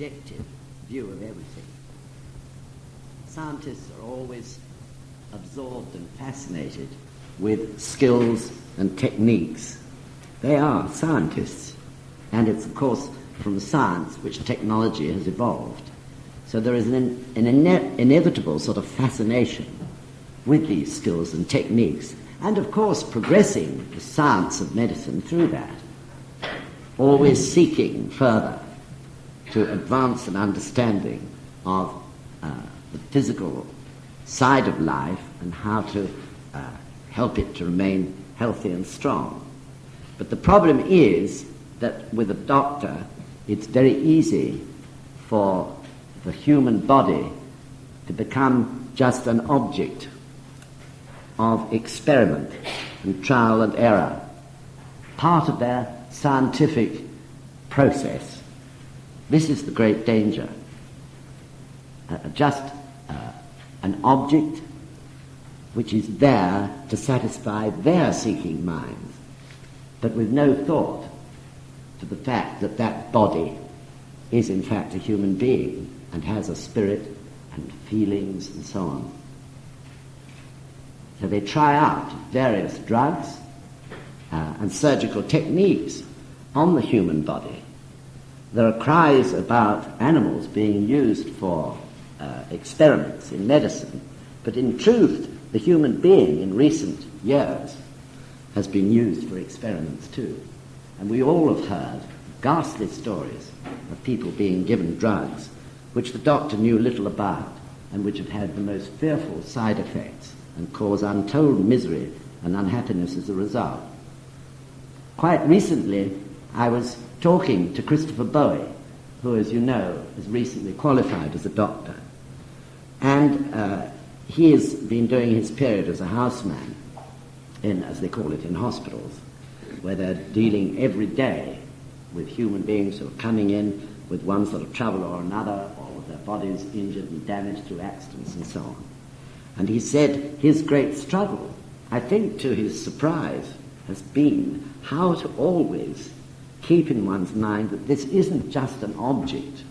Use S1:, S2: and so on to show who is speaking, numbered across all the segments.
S1: objective view of everything. Scientists are always absorbed and fascinated with skills and techniques. They are scientists, and it's of course from science which technology has evolved. So there is an inevitable sort of fascination with these skills and techniques, and of course progressing the science of medicine through that, always seeking further to advance an understanding of the physical side of life and how to help it to remain healthy and strong. But the problem is that with a doctor, it's very easy for the human body to become just an object of experiment and trial and error, part of their scientific process. This is the great danger. Just an object which is there to satisfy their seeking minds, but with no thought to the fact that that body is in fact a human being and has a spirit and feelings and so on. So they try out various drugs and surgical techniques on the human body. There are cries about animals being used for experiments in medicine, but in truth the human being in recent years has been used for experiments too. And we all have heard ghastly stories of people being given drugs which the doctor knew little about and which have had the most fearful side effects and cause untold misery and unhappiness as a result. Quite recently I was talking to Christopher Bowie, who, as you know, has recently qualified as a doctor, and he has been doing his period as a houseman in, as they call it, in hospitals, where they're dealing every day with human beings who are coming in with one sort of trouble or another, or with their bodies injured and damaged through accidents and so on. And he said his great struggle, I think to his surprise, has been how to always keep in one's mind that this isn't just an object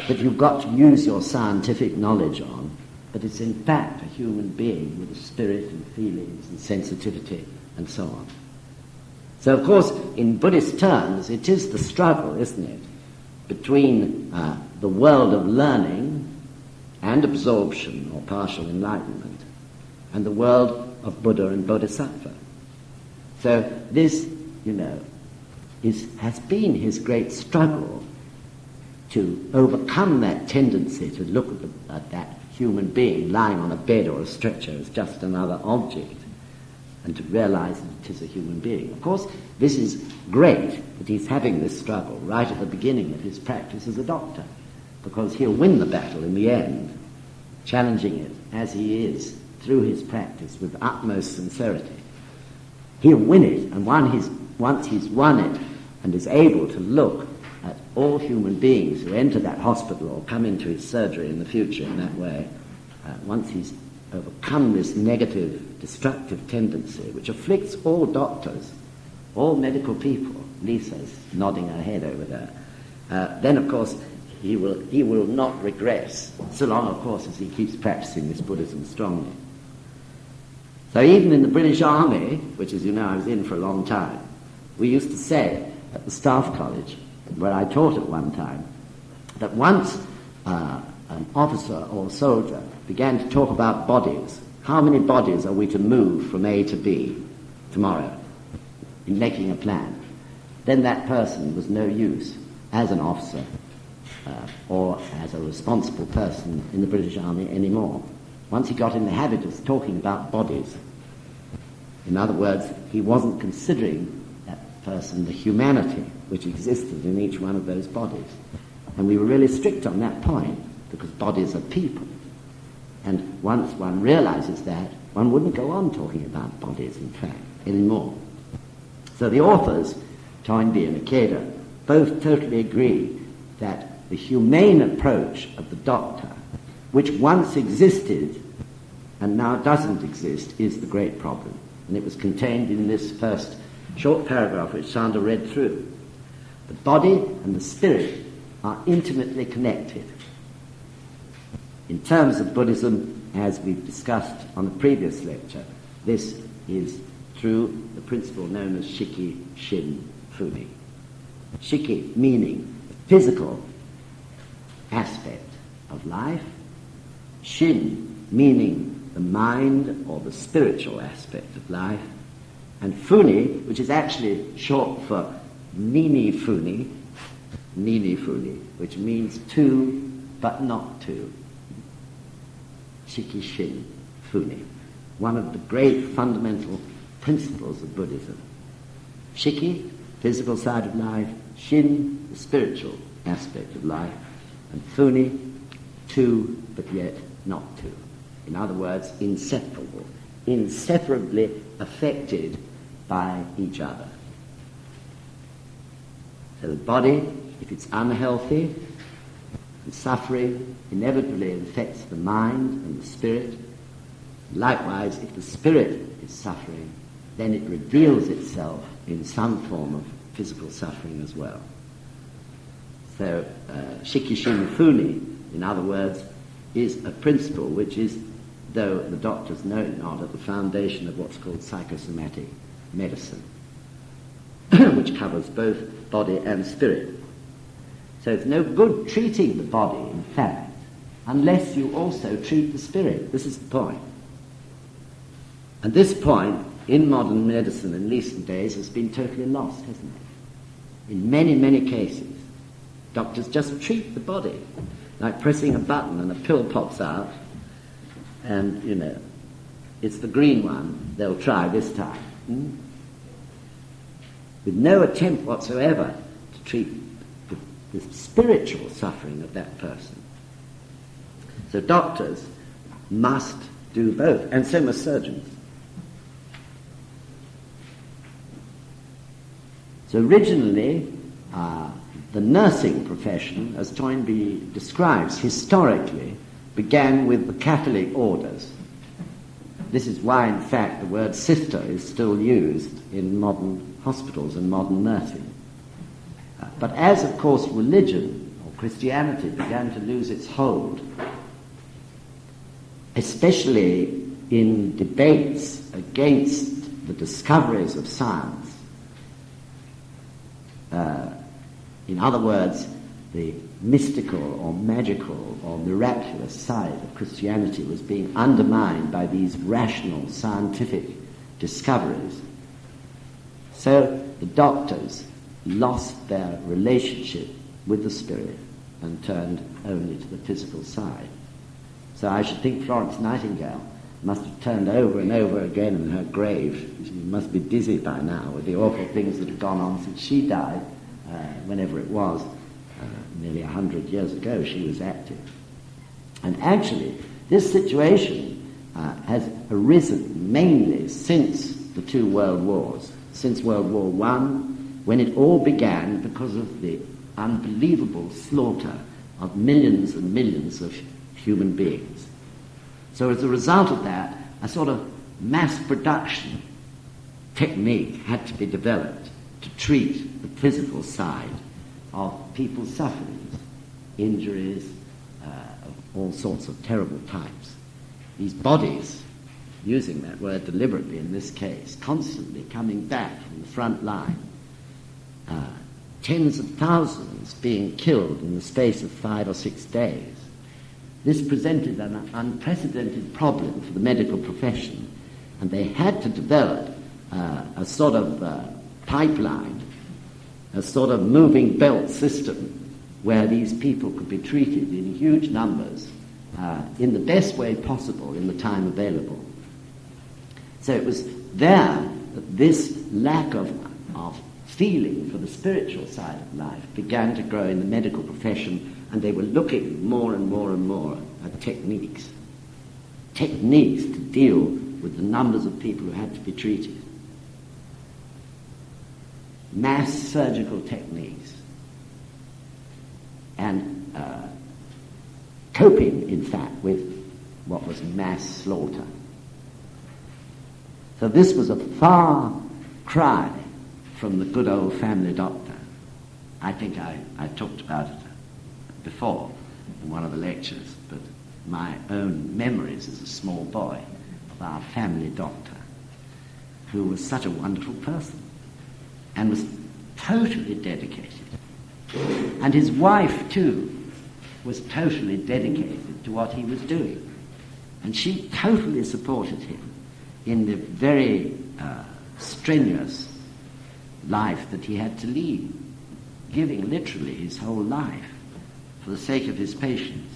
S1: that you've got to use your scientific knowledge on, but it's in fact a human being with a spirit and feelings and sensitivity and so on. So of course, in Buddhist terms, it is the struggle, isn't it, between the world of learning and absorption or partial enlightenment and the world of Buddha and Bodhisattva. So this, you know, has been his great struggle to overcome that tendency to look at that human being lying on a bed or a stretcher as just another object, and to realize that it is a human being. Of course, this is great that he's having this struggle right at the beginning of his practice as a doctor, because he'll win the battle in the end, challenging it as he is through his practice with utmost sincerity. He'll win it, and once he's won it and is able to look at all human beings who enter that hospital or come into his surgery in the future in that way, once he's overcome this negative, destructive tendency which afflicts all doctors, all medical people, Lisa's nodding her head over there, then of course he will not regress, so long of course as he keeps practicing this Buddhism strongly. So even in the British Army, which as you know I was in for a long time, we used to say at the Staff College, where I taught at one time, that once an officer or soldier began to talk about bodies, how many bodies are we to move from A to B tomorrow, in making a plan, then that person was no use as an officer or as a responsible person in the British Army anymore. Once he got in the habit of talking about bodies, in other words, he wasn't considering that person the humanity which existed in each one of those bodies. And we were really strict on that point, because bodies are people. And once one realizes that, one wouldn't go on talking about bodies, in fact, anymore. So the authors, Toynbee and Ikeda, both totally agree that the humane approach of the doctor, which once existed and now doesn't exist, is the great problem. And it was contained in this first short paragraph which Sanda read through. The body and the spirit are intimately connected. In terms of Buddhism, as we've discussed on the previous lecture, this is through the principle known as Shiki, Shin, Funi. Shiki meaning the physical aspect of life, Shin meaning the mind or the spiritual aspect of life, and Funi, which is actually short for Nini Funi, which means two but not two. Shiki, Shin, Funi. One of the great fundamental principles of Buddhism. Shiki, physical side of life, Shin, the spiritual aspect of life, and Funi, two but yet not two. In other words, inseparable, inseparably affected by each other. So the body, if it's unhealthy and suffering, inevitably affects the mind and the spirit. Likewise, if the spirit is suffering, then it reveals itself in some form of physical suffering as well. So, Shiki, Shin, Funi, in other words, is a principle which is, though the doctors know it not, at the foundation of what's called psychosomatic medicine, which covers both body and spirit. So it's no good treating the body, in fact, unless you also treat the spirit. This is the point. And this point, in modern medicine in recent days, has been totally lost, hasn't it? In many, many cases, doctors just treat the body, like pressing a button and a pill pops out, and, you know, it's the green one they'll try this time. With no attempt whatsoever to treat the spiritual suffering of that person. So doctors must do both, and so must surgeons. So originally, the nursing profession, as Toynbee describes, historically began with the Catholic orders. This is why, in fact, the word sister is still used in modern hospitals and modern nursing. But as, of course, religion or Christianity began to lose its hold, especially in debates against the discoveries of science, in other words, the mystical or magical or miraculous side of Christianity was being undermined by these rational scientific discoveries. So the doctors lost their relationship with the spirit and turned only to the physical side. So I should think Florence Nightingale must have turned over and over again in her grave. She must be dizzy by now with the awful things that have gone on since she died, whenever it was. Nearly 100 years ago she was active. And actually, this situation has arisen mainly since the two world wars, since World War I, when it all began because of the unbelievable slaughter of millions and millions of human beings. So as a result of that, a sort of mass production technique had to be developed to treat the physical side of people's sufferings, injuries, of all sorts of terrible types. These bodies, using that word deliberately in this case, constantly coming back from the front line, tens of thousands being killed in the space of 5 or 6 days. This presented an unprecedented problem for the medical profession, and they had to develop a sort of pipeline, a sort of moving belt system where these people could be treated in huge numbers in the best way possible in the time available. So it was there that this lack of feeling for the spiritual side of life began to grow in the medical profession, and they were looking more and more and more at techniques to deal with the numbers of people who had to be treated. Mass surgical techniques and coping, in fact, with what was mass slaughter. So this was a far cry from the good old family doctor. I think I talked about it before in one of the lectures, but my own memories as a small boy of our family doctor, who was such a wonderful person and was totally dedicated. And his wife, too, was totally dedicated to what he was doing. And she totally supported him in the very strenuous life that he had to lead, giving literally his whole life for the sake of his patients.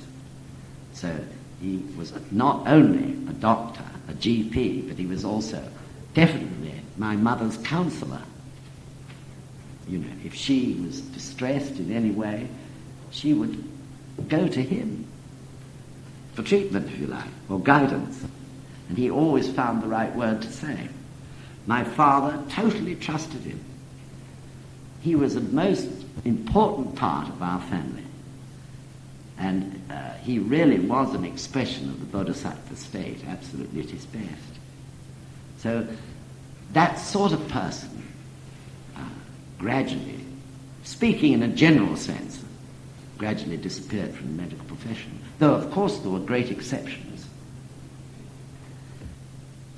S1: So he was not only a doctor, a GP, but he was also definitely my mother's counsellor. You know, if she was distressed in any way, she would go to him for treatment, if you like, or guidance. And he always found the right word to say. My father totally trusted him. He was the most important part of our family. And he really was an expression of the Bodhisattva state, absolutely at his best. So that sort of person gradually, speaking in a general sense, gradually disappeared from the medical profession. Though, of course, there were great exceptions.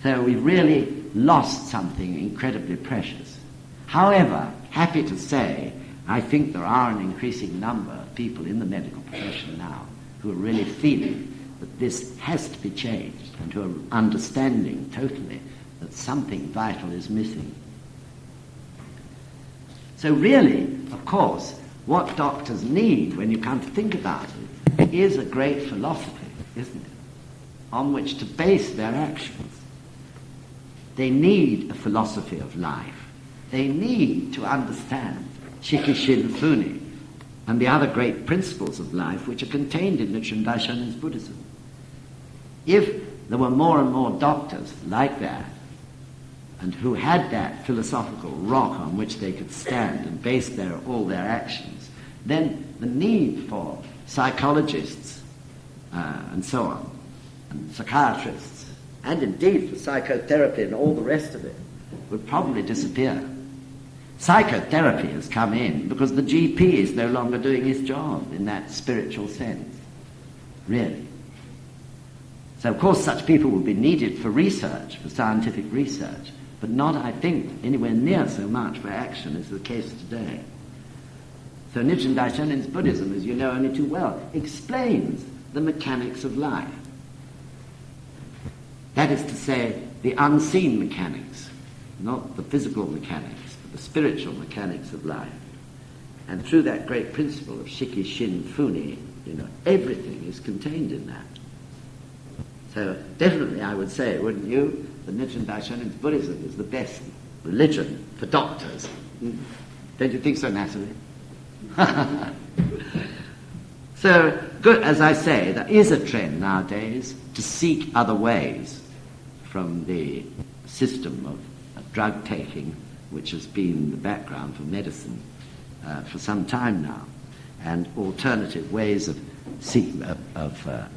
S1: So we really lost something incredibly precious. However, happy to say, I think there are an increasing number of people in the medical profession now who are really feeling that this has to be changed and who are understanding totally that something vital is missing. So really, of course, what doctors need, when you come to think about it, is a great philosophy, isn't it, on which to base their actions. They need a philosophy of life. They need to understand Shikishin Funi and the other great principles of life which are contained in Nichiren Daishonin's Buddhism. If there were more and more doctors like that, and who had that philosophical rock on which they could stand and base all their actions, then the need for psychologists and so on, and psychiatrists, and indeed for psychotherapy and all the rest of it, would probably disappear. Psychotherapy has come in because the GP is no longer doing his job in that spiritual sense, really. So of course such people will be needed for research, for scientific research, but not, I think, anywhere near so much for action as the case today. So Nichiren Daishonin's Buddhism, as you know only too well, explains the mechanics of life. That is to say, the unseen mechanics, not the physical mechanics, but the spiritual mechanics of life. And through that great principle of Shiki Shin Funi, everything is contained in that. So definitely I would say, wouldn't you, that Nichiren Daishonin's Buddhism is the best religion for doctors. Don't you think so, Natalie? So, good, as I say, there is a trend nowadays to seek other ways from the system of drug taking, which has been the background for medicine for some time now, and alternative ways of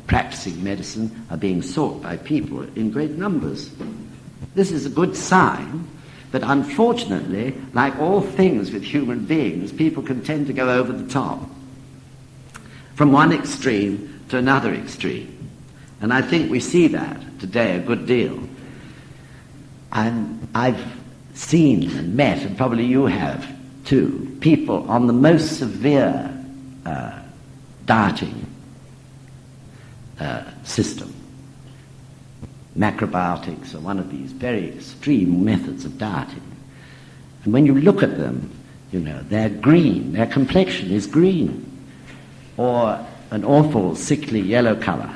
S1: practicing medicine are being sought by people in great numbers. This is a good sign, but unfortunately, like all things with human beings, people can tend to go over the top, from one extreme to another extreme. And I think we see that today a good deal. And I've seen and met, and probably you have too, people on the most severe dieting system. Macrobiotics are one of these very extreme methods of dieting. And when you look at them, they're green, their complexion is green, or an awful sickly yellow colour.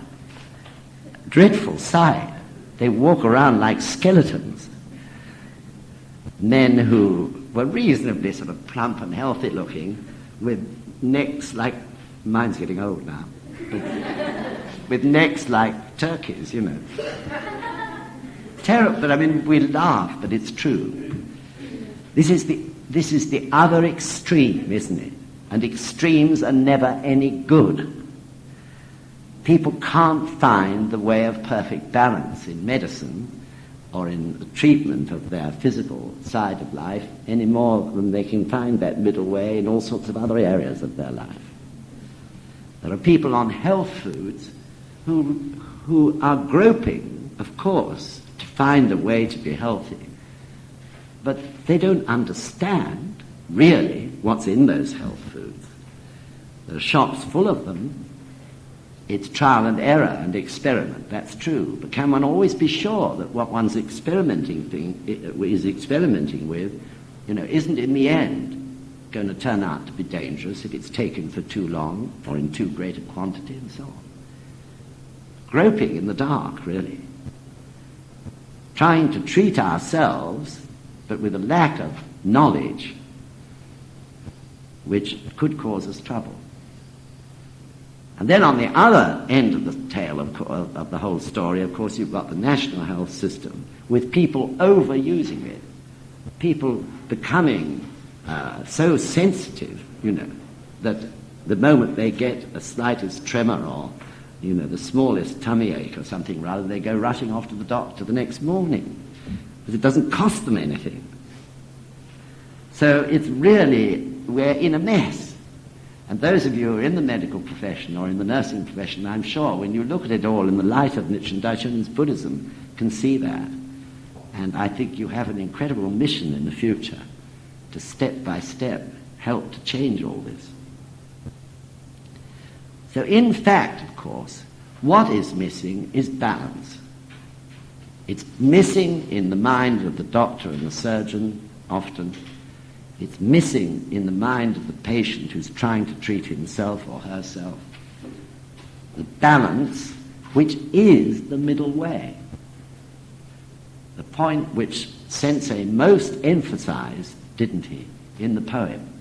S1: Dreadful sight. They walk around like skeletons. Men who were reasonably sort of plump and healthy looking, with necks like, mine's getting old now, with necks like turkeys, Terrible, but I mean, we laugh, but it's true. This is the other extreme, isn't it? And extremes are never any good. People can't find the way of perfect balance in medicine or in the treatment of their physical side of life any more than they can find that middle way in all sorts of other areas of their life. There are people on health foods who are groping, of course, to find a way to be healthy. But they don't understand, really, what's in those health foods. There are shops full of them. It's trial and error and experiment, that's true. But can one always be sure that what one's experimenting with, isn't in the end going to turn out to be dangerous if it's taken for too long or in too great a quantity and so on? Groping in the dark, really. Trying to treat ourselves, but with a lack of knowledge, which could cause us trouble. And then on the other end of the tail of the whole story, of course, you've got the national health system, with people overusing it. People becoming so sensitive, that the moment they get the slightest tremor or, the smallest tummy ache or something rather, they go rushing off to the doctor the next morning, because it doesn't cost them anything. So it's really, we're in a mess. And those of you who are in the medical profession or in the nursing profession, I'm sure, when you look at it all in the light of Nichiren Daishonin's Buddhism, can see that. And I think you have an incredible mission in the future to step by step help to change all this. So in fact, of course, what is missing is balance. It's missing in the mind of the doctor and the surgeon, often. It's missing in the mind of the patient who's trying to treat himself or herself. The balance, which is the middle way. The point which Sensei most emphasized, didn't he, in the poem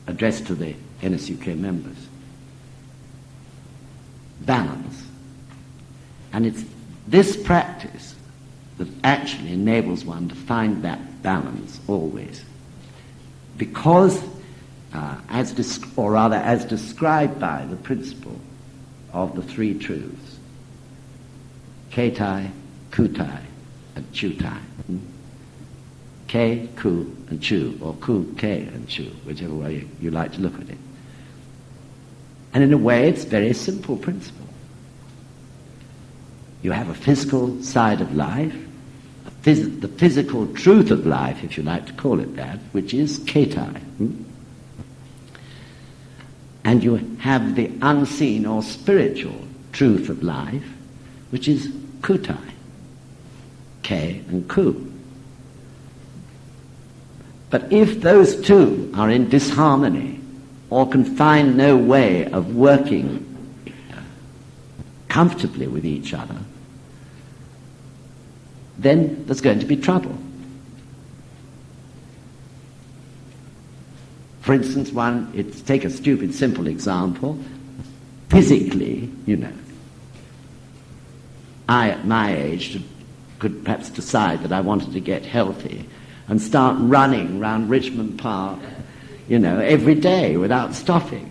S1: addressed to the NSUK members. Balance. And it's this practice that actually enables one to find that balance always. Because, as described by the principle of the three truths, Keitai, Kutai, and Chutai. Kei, Ku, and Chu, or Ku, Kei, and Chu, whichever way you like to look at it. And in a way, it's a very simple principle. You have a physical side of life, the physical truth of life, if you like to call it that, which is Keitai. And you have the unseen or spiritual truth of life, which is Kutai, Kei and Ku. But if those two are in disharmony or can find no way of working comfortably with each other, then there's going to be trouble. For instance, take a stupid, simple example. Physically, I at my age could perhaps decide that I wanted to get healthy and start running around Richmond Park, every day without stopping.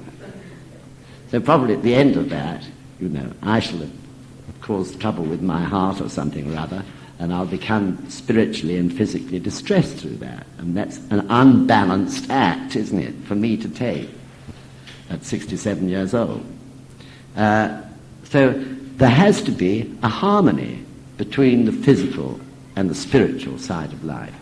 S1: So probably at the end of that, I shall have caused trouble with my heart or something or other, and I'll become spiritually and physically distressed through that. And that's an unbalanced act, isn't it, for me to take at 67 years old. So there has to be a harmony between the physical and the spiritual side of life.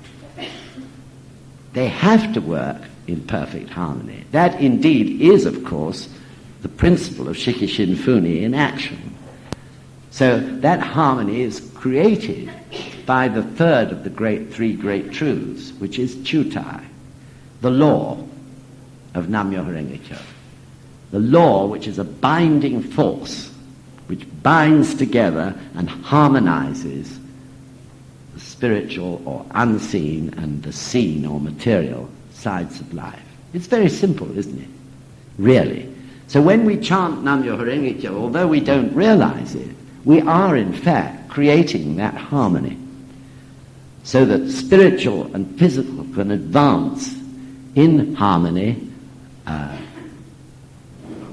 S1: They have to work in perfect harmony. That indeed is, of course, the principle of Shikishin Funi in action. So that harmony is created by the third of the three great truths, which is Chutai, the law of Nam-Myoho-renge-kyo. The law which is a binding force, which binds together and harmonizes the spiritual or unseen and the seen or material sides of life. It's very simple, isn't it? Really. So when we chant Nam-Myoho-renge-kyo, although we don't realize it, we are in fact creating that harmony so that spiritual and physical can advance in harmony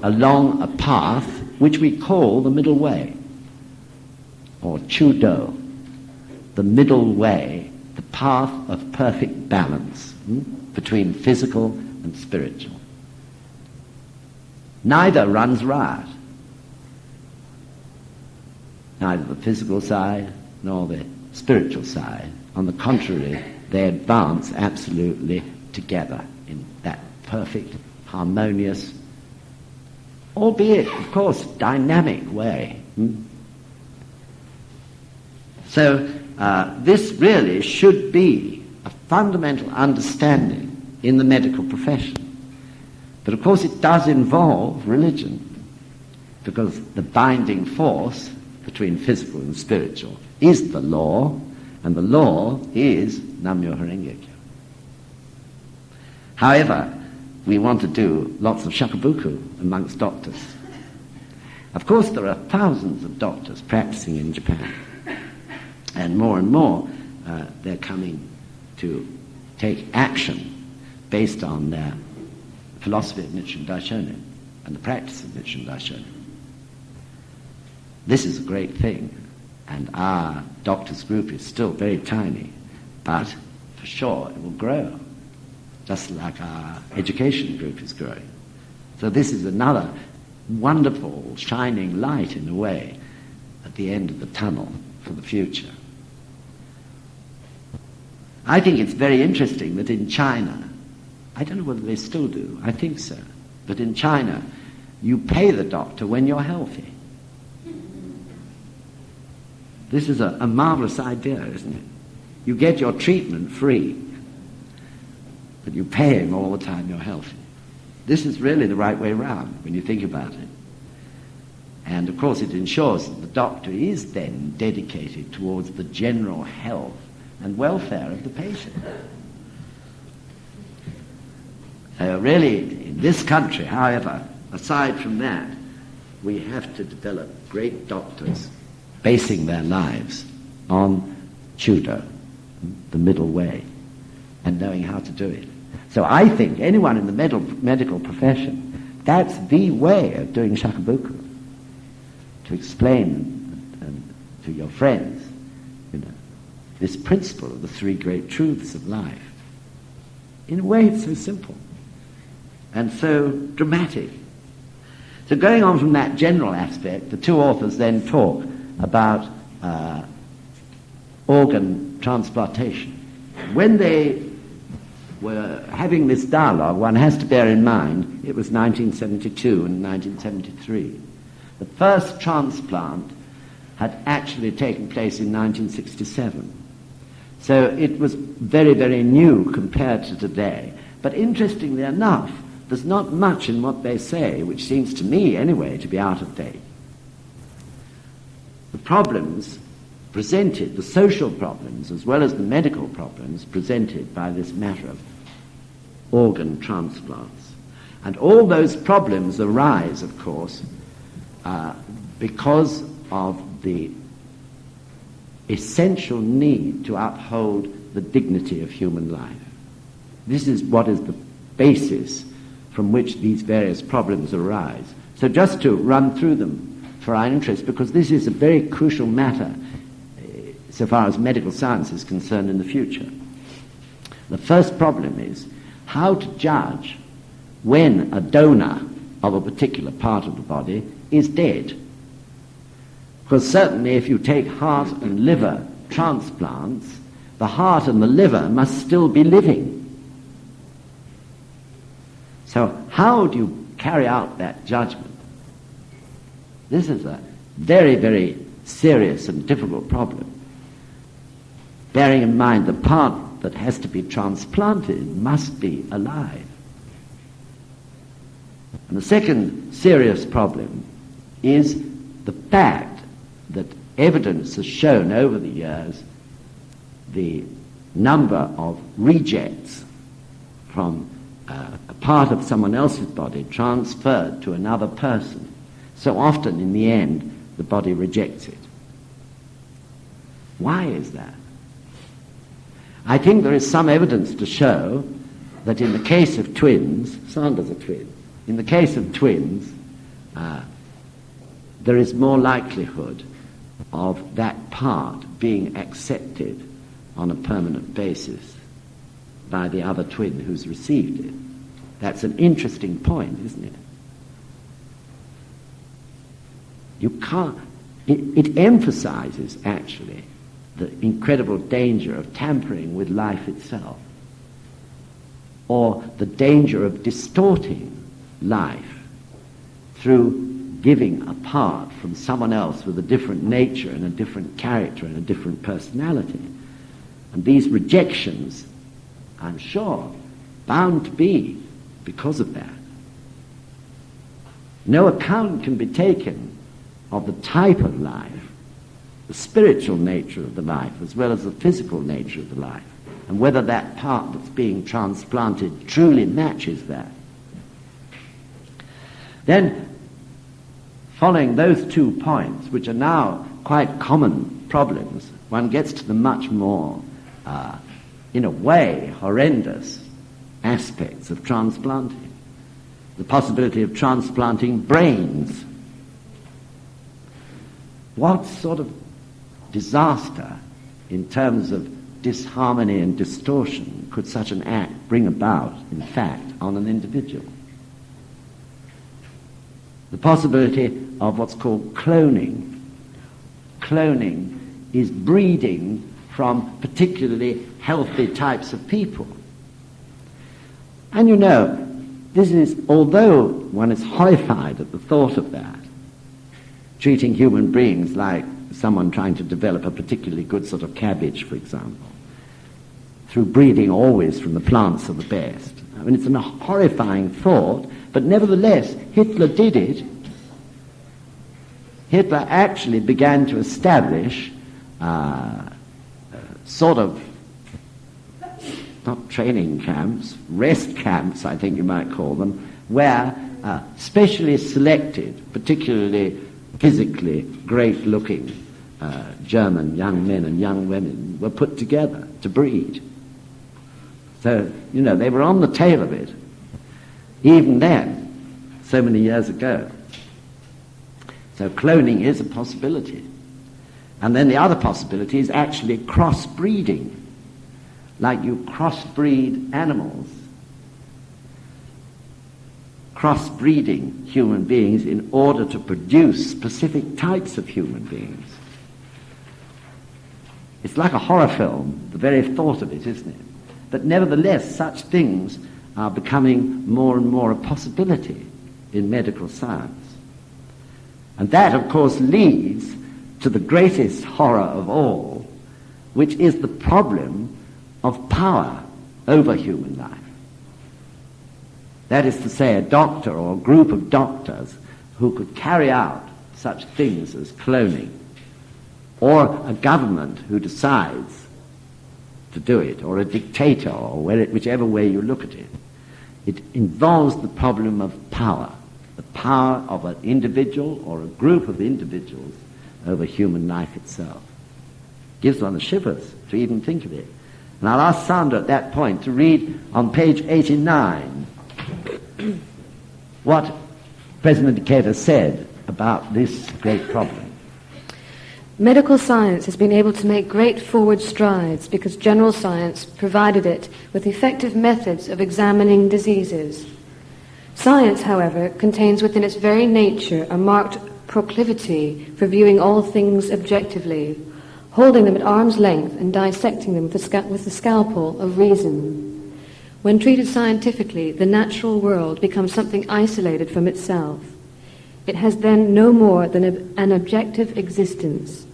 S1: along a path which we call the middle way, or Chudo, the middle way, the path of perfect balance between physical and spiritual. neither runs riot. Neither the physical side nor the spiritual side. On the contrary, they advance absolutely together in that perfect, harmonious, albeit, of course, dynamic way. So this really should be a fundamental understanding in the medical profession. But of course it does involve religion, because the binding force between physical and spiritual is the law, and the law is Nam-Myoho-renge-kyo. However, we want to do lots of shakubuku amongst doctors. Of course, there are thousands of doctors practicing in Japan, and more they're coming to take action based on their philosophy of Nichiren Daishonin and the practice of Nichiren Daishonin. This is a great thing, and our doctors' group is still very tiny, but for sure it will grow, just like our education group is growing. So this is another wonderful shining light, in a way, at the end of the tunnel for the future. I think it's very interesting that in China, I don't know whether they still do, I think so, but in China, you pay the doctor when you're healthy. This is a marvelous idea, isn't it? You get your treatment free, but you pay him all the time you're healthy. This is really the right way round when you think about it. And of course it ensures that the doctor is then dedicated towards the general health and welfare of the patient. Really, in this country, however, aside from that, we have to develop great doctors basing their lives on Chudo, the middle way, and knowing how to do it. So I think anyone in the medical profession, that's the way of doing shakubuku, to explain to your friends, this principle of the three great truths of life. In a way, it's so simple and so dramatic. So going on from that general aspect, the two authors then talk about organ transplantation. When they were having this dialogue, one has to bear in mind it was 1972 and 1973. The first transplant had actually taken place in 1967. So it was very, very new compared to today. But interestingly enough, there's not much in what they say which seems to me, anyway, to be out of date. The problems presented, the social problems as well as the medical problems presented by this matter of organ transplants. And all those problems arise, of course, because of the essential need to uphold the dignity of human life. This is what is the basis from which these various problems arise. So just to run through them for our interest, because this is a very crucial matter so far as medical science is concerned in the future. The first problem is how to judge when a donor of a particular part of the body is dead. Because certainly if you take heart and liver transplants, the heart and the liver must still be living. So how do you carry out that judgment? This is a very, very serious and difficult problem. Bearing in mind the part that has to be transplanted must be alive. And the second serious problem is the fact that evidence has shown over the years the number of rejects from a part of someone else's body transferred to another person. So often, in the end, the body rejects it. Why is that? I think there is some evidence to show that in the case of twins, Sanda's a twin, in the case of twins, there is more likelihood of that part being accepted on a permanent basis by the other twin who's received it. That's an interesting point, isn't it? You can't. It emphasizes, actually, the incredible danger of tampering with life itself, or the danger of distorting life through giving a part from someone else with a different nature and a different character and a different personality. And these rejections, I'm sure, bound to be because of that. No account can be taken of the type of life, the spiritual nature of the life, as well as the physical nature of the life, and whether that part that's being transplanted truly matches that. Then, following those 2 points, which are now quite common problems, one gets to the much more, in a way, horrendous aspects of transplanting. The possibility of transplanting brains. What sort of disaster in terms of disharmony and distortion could such an act bring about, in fact, on an individual? The possibility of what's called cloning. Cloning is breeding from particularly healthy types of people. And you know, this is, although one is horrified at the thought of that, treating human beings like someone trying to develop a particularly good sort of cabbage, for example, through breeding always from the plants of the best. I mean, it's a horrifying thought, but nevertheless, Hitler did it. Hitler actually began to establish sort of, not training camps, rest camps, I think you might call them, where specially selected, particularly physically great-looking German young men and young women were put together to breed. So, you know, they were on the tail of it, even then, so many years ago. So cloning is a possibility. And then the other possibility is actually crossbreeding. Like you crossbreed animals, crossbreeding human beings in order to produce specific types of human beings. It's like a horror film, the very thought of it, isn't it? But nevertheless, such things are becoming more and more a possibility in medical science. And that, of course, leads to the greatest horror of all, which is the problem of power over human life. That is to say, a doctor or a group of doctors who could carry out such things as cloning, or a government who decides to do it, or a dictator, or whichever way you look at it. It involves the problem of power, the power of an individual or a group of individuals over human life itself. Gives one the shivers to even think of it. And I'll ask Sandra at that point to read on page 89 what President Ikeda said about this great problem.
S2: Medical science has been able to make great forward strides because general science provided it with effective methods of examining diseases. Science, however, contains within its very nature a marked proclivity for viewing all things objectively, holding them at arm's length and dissecting them with the scalpel of reason. When treated scientifically, the natural world becomes something isolated from itself. It has then no more than an objective existence.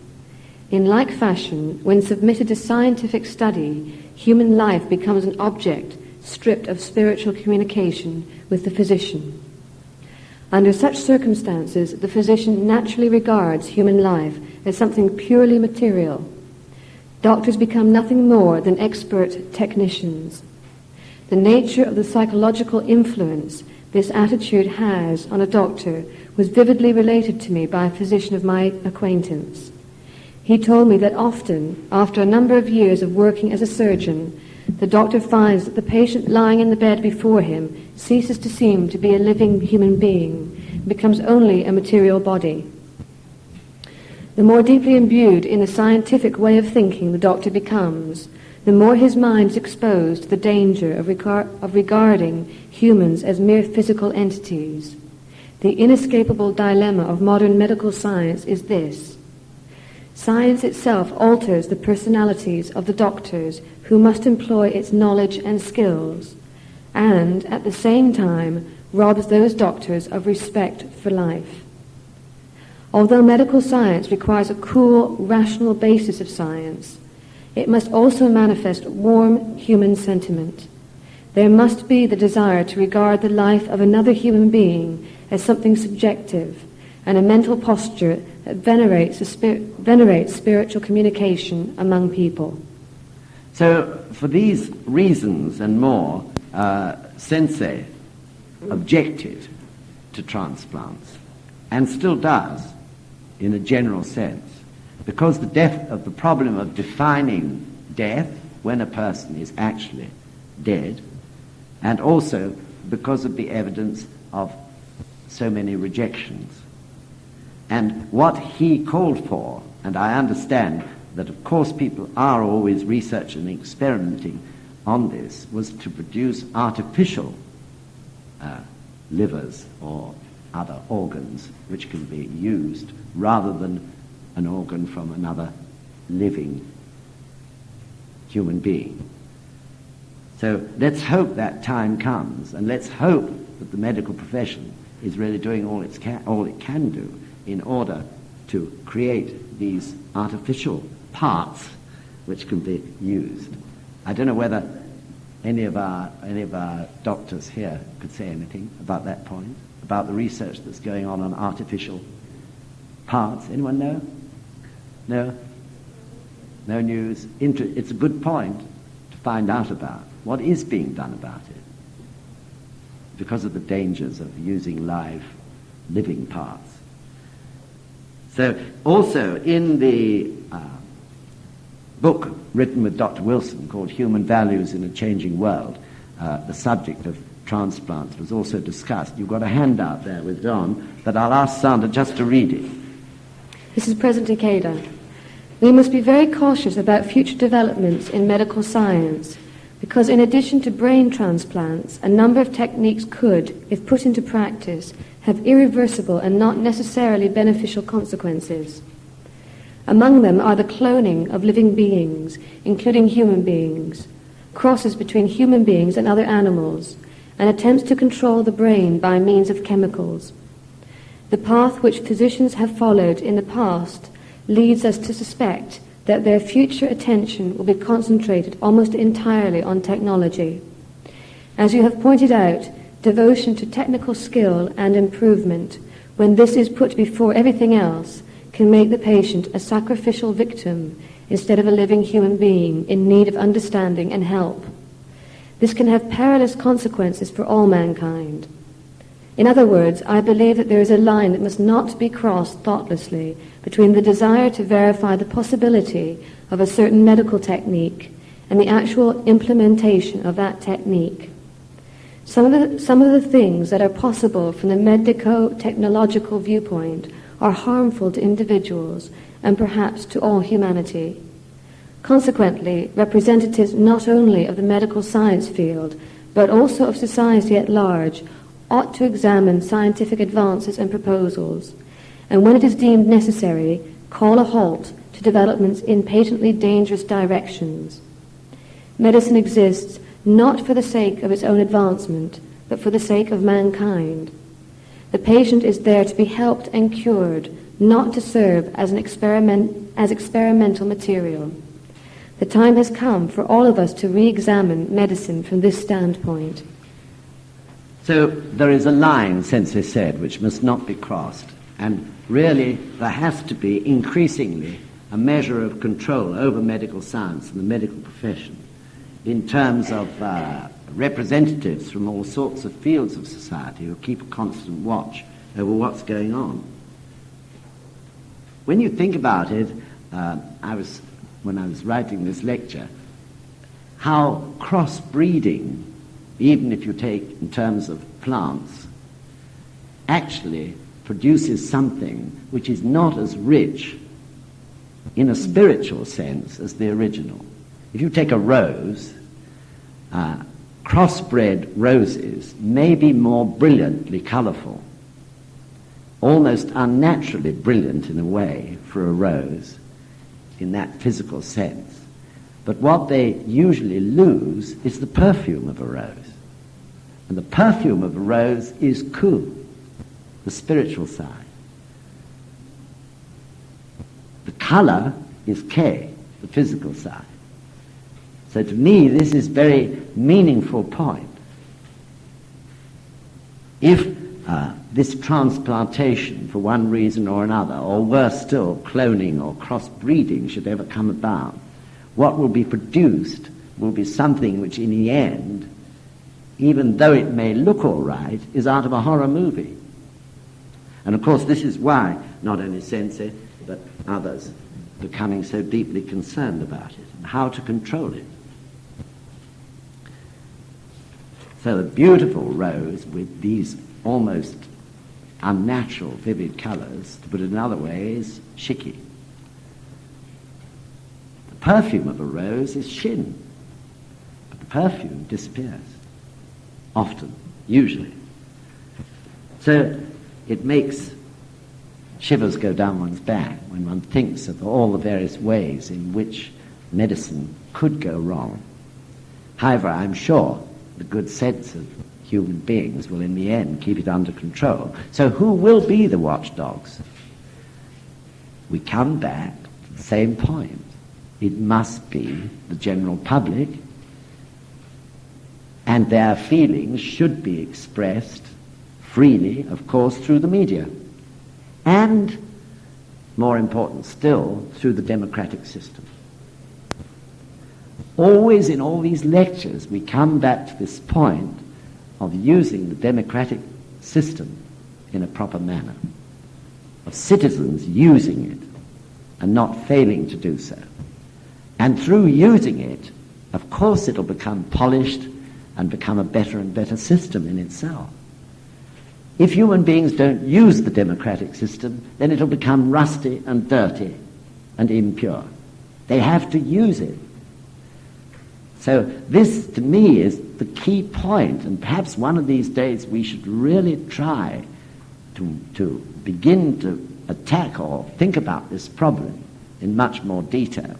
S2: In like fashion, when submitted to scientific study, human life becomes an object stripped of spiritual communication with the physician. Under such circumstances, the physician naturally regards human life as something purely material. Doctors become nothing more than expert technicians. The nature of the psychological influence this attitude has on a doctor was vividly related to me by a physician of my acquaintance. He told me that often, after a number of years of working as a surgeon, the doctor finds that the patient lying in the bed before him ceases to seem to be a living human being, and becomes only a material body. The more deeply imbued in the scientific way of thinking the doctor becomes, the more his mind is exposed to the danger of regarding humans as mere physical entities. The inescapable dilemma of modern medical science is this. Science itself alters the personalities of the doctors who must employ its knowledge and skills, and, at the same time, robs those doctors of respect for life. Although medical science requires a cool, rational basis of science, it must also manifest warm human sentiment. There must be the desire to regard the life of another human being as something subjective, and a mental posture that venerates spiritual communication among people.
S1: So, for these reasons and more, Sensei objected to transplants, and still does, in a general sense, because the problem of defining death when a person is actually dead, and also because of the evidence of so many rejections. And what he called for, and I understand that of course people are always researching and experimenting on this, was to produce artificial livers or other organs which can be used rather than an organ from another living human being. So let's hope that time comes, and let's hope that the medical profession is really doing all it can do in order to create these artificial parts which can be used. I don't know whether any of our doctors here could say anything about that point, about the research that's going on artificial parts. Anyone know? No? No news? It's a good point to find out about. What is being done about it? Because of the dangers of using live, living parts. So, also in the book written with Dr. Wilson called Human Values in a Changing World, the subject of transplants was also discussed. You've got a handout there with Don that I'll ask Sanda just to read it.
S2: This is President Ikeda. We must be very cautious about future developments in medical science, because in addition to brain transplants, a number of techniques could, if put into practice, have irreversible and not necessarily beneficial consequences. Among them are the cloning of living beings, including human beings, crosses between human beings and other animals, and attempts to control the brain by means of chemicals. The path which physicians have followed in the past leads us to suspect that their future attention will be concentrated almost entirely on technology. As you have pointed out, devotion to technical skill and improvement, when this is put before everything else, can make the patient a sacrificial victim instead of a living human being in need of understanding and help. This can have perilous consequences for all mankind. In other words, I believe that there is a line that must not be crossed thoughtlessly between the desire to verify the possibility of a certain medical technique and the actual implementation of that technique. Some of the things that are possible from the medico-technological viewpoint are harmful to individuals and perhaps to all humanity. Consequently, representatives not only of the medical science field, but also of society at large, ought to examine scientific advances and proposals, and when it is deemed necessary, call a halt to developments in patently dangerous directions. Medicine exists not for the sake of its own advancement, but for the sake of mankind. The patient is there to be helped and cured, not to serve as experimental material. The time has come for all of us to re-examine medicine from this standpoint.
S1: So there is a line, Sensei said, which must not be crossed, and really there has to be increasingly a measure of control over medical science and the medical profession in terms of representatives from all sorts of fields of society who keep a constant watch over what's going on. When you think about it, when I was writing this lecture, how crossbreeding, even if you take in terms of plants, actually produces something which is not as rich in a spiritual sense as the original. If you take a rose, crossbred roses may be more brilliantly colourful almost unnaturally brilliant in a way for a rose in that physical sense. But what they usually lose is the perfume of a rose. And the perfume of a rose is ku, the spiritual side. The color is ke, the physical side. So to me, this is a very meaningful point. If this transplantation, for one reason or another, or worse still, cloning or crossbreeding should ever come about, what will be produced will be something which in the end, even though it may look all right, is out of a horror movie. And of course this is why not only Sensei, but others are becoming so deeply concerned about it, and how to control it. So a beautiful rose with these almost unnatural, vivid colours, to put it another way, is shiki. The perfume of a rose is shin, but the perfume disappears, often, usually. So it makes shivers go down one's back when one thinks of all the various ways in which medicine could go wrong. However, I'm sure the good sense of human beings will in the end keep it under control. So who will be the watchdogs? We come back to the same point. It must be the general public, and their feelings should be expressed freely, of course, through the media, and, more important still, through the democratic system. Always in all these lectures we come back to this point of using the democratic system in a proper manner, of citizens using it and not failing to do so. And through using it, of course it'll become polished and become a better and better system in itself. If human beings don't use the democratic system, then it'll become rusty and dirty and impure. They have to use it. So this, to me, is the key point, and perhaps one of these days we should really try to begin to attack or think about this problem in much more detail.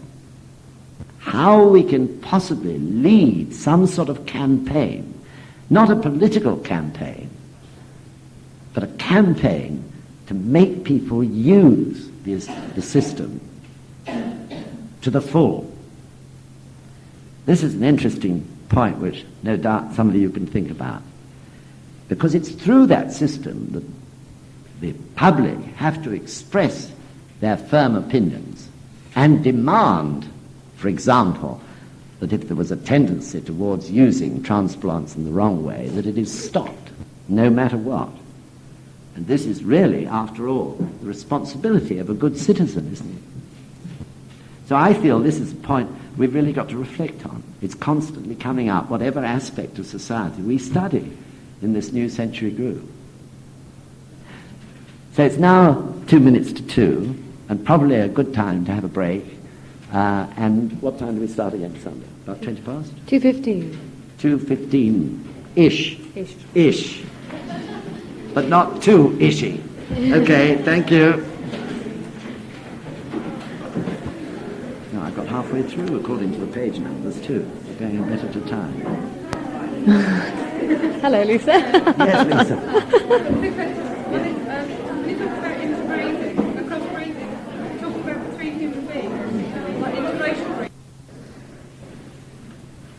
S1: How we can possibly lead some sort of campaign, not a political campaign, but a campaign to make people use the system to the full. This is an interesting point which no doubt some of you can think about, because it's through that system that the public have to express their firm opinions and demand, for example, that if there was a tendency towards using transplants in the wrong way, that it is stopped, no matter what. And this is really, after all, the responsibility of a good citizen, isn't it? So I feel this is a point we've really got to reflect on. It's constantly coming up, whatever aspect of society we study in this new century group. So it's now 2 minutes to 2, and probably a good time to have a break. And what time do we start again, Sanda? About 20 past?
S2: 2:15.
S1: 2:15-ish. Ish. But not too ishy. Okay, thank you. No, I got halfway through according to the page numbers too. We're going a bit at a time.
S2: Hello, Lisa.
S1: Yes, Lisa.
S3: When you talk about interbreeding, cross-breeding, you're talking about between human beings, like interracial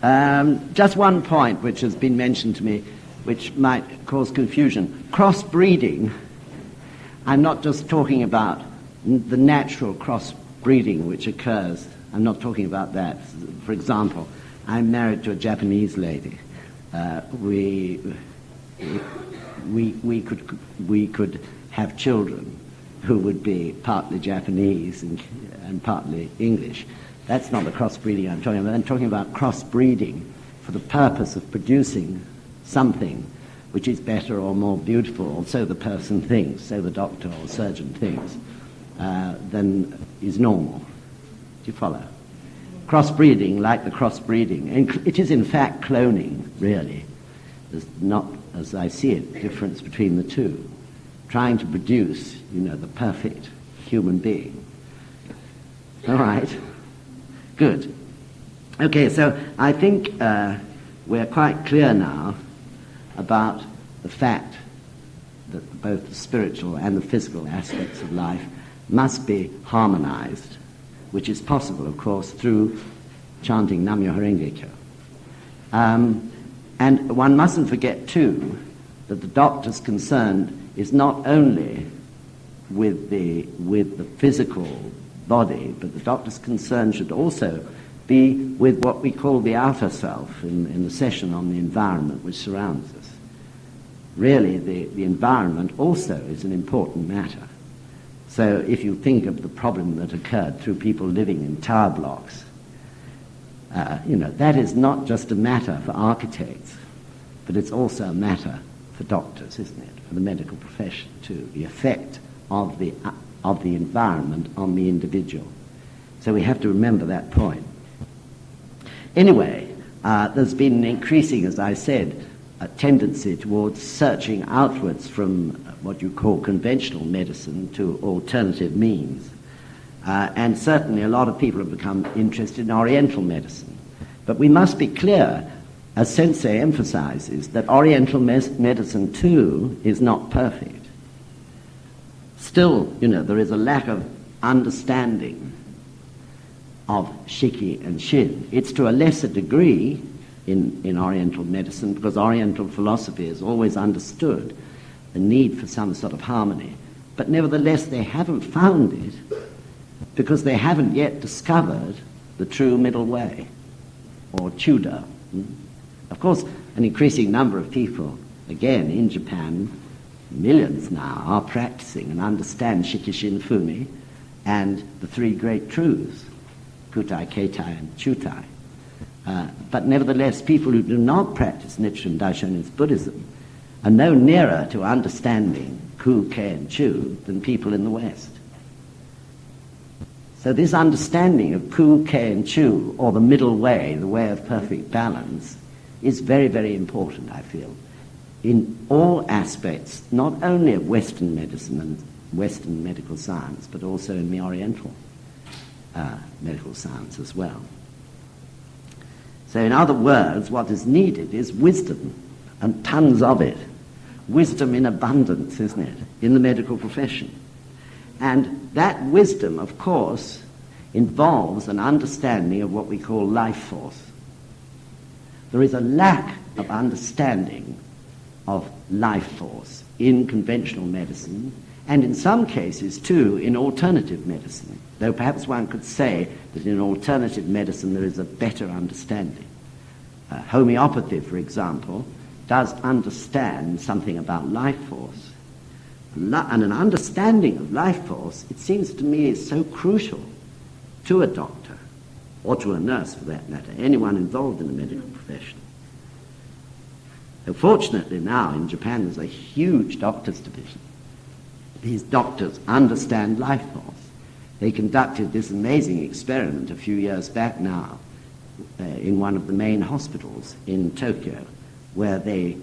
S3: breeding.
S1: Just one point which has been mentioned to me, which might cause confusion. Cross-breeding, I'm not just talking about the natural cross-breeding which occurs. I'm not talking about that. For example, I'm married to a Japanese lady. We could have children who would be partly Japanese and partly English. That's not the crossbreeding I'm talking about. I'm talking about crossbreeding for the purpose of producing something which is better or more beautiful, or so the person thinks, so the doctor or surgeon thinks, than is normal. Do you follow? Crossbreeding, like the crossbreeding, and it is in fact cloning, really. There's not, as I see it, difference between the two. trying to produce, the perfect human being. All right. Good. Okay, so I think we're quite clear now about the fact that both the spiritual and the physical aspects of life must be harmonized, which is possible, of course, through chanting Nam-Myoho-renge-kyo. And one mustn't forget, too, that the doctor's concern is not only with the physical body, but the doctor's concern should also be with what we call the outer self in the session on the environment which surrounds us. Really, the environment also is an important matter. So if you think of the problem that occurred through people living in tower blocks, that is not just a matter for architects, but it's also a matter for doctors, isn't it? For the medical profession too, the effect of the environment on the individual. So we have to remember that point. Anyway, there's been an increasing, as I said, a tendency towards searching outwards from what you call conventional medicine to alternative means. And certainly a lot of people have become interested in Oriental medicine. But we must be clear, as Sensei emphasizes, that Oriental medicine too is not perfect. Still, there is a lack of understanding of Shiki and Shin. It's to a lesser degree in Oriental medicine, because Oriental philosophy has always understood the need for some sort of harmony. But nevertheless, they haven't found it because they haven't yet discovered the true middle way, or Chudo. Of course, an increasing number of people, again, in Japan, millions now, are practicing and understand Shikishin Fumi and the three great truths, Kutai, Keitai, and Chutai. But nevertheless, people who do not practice Nichiren Daishonin's Buddhism are no nearer to understanding Ku, Ke, and Chu than people in the West. So this understanding of Ku, Ke, and Chu, or the middle way, the way of perfect balance, is very, very important, I feel, in all aspects, not only of Western medicine and Western medical science, but also in the Oriental medical science as well. So in other words, what is needed is wisdom, and tons of it. Wisdom in abundance, isn't it, in the medical profession. And that wisdom, of course, involves an understanding of what we call life force. There is a lack of understanding of life force in conventional medicine, and in some cases, too, in alternative medicine, though perhaps one could say that in alternative medicine there is a better understanding. Homeopathy, for example, does understand something about life force. And an understanding of life force, it seems to me, is so crucial to a doctor, or to a nurse for that matter, anyone involved in the medical profession. So fortunately now in Japan there's a huge doctors' division. These doctors understand life force. They conducted this amazing experiment a few years back now in one of the main hospitals in Tokyo, where they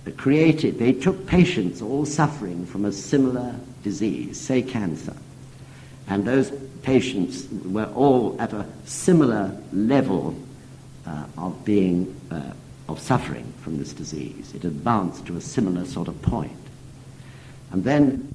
S1: took patients all suffering from a similar disease, say cancer, and those patients were all at a similar level of suffering from this disease. It advanced to a similar sort of point. And then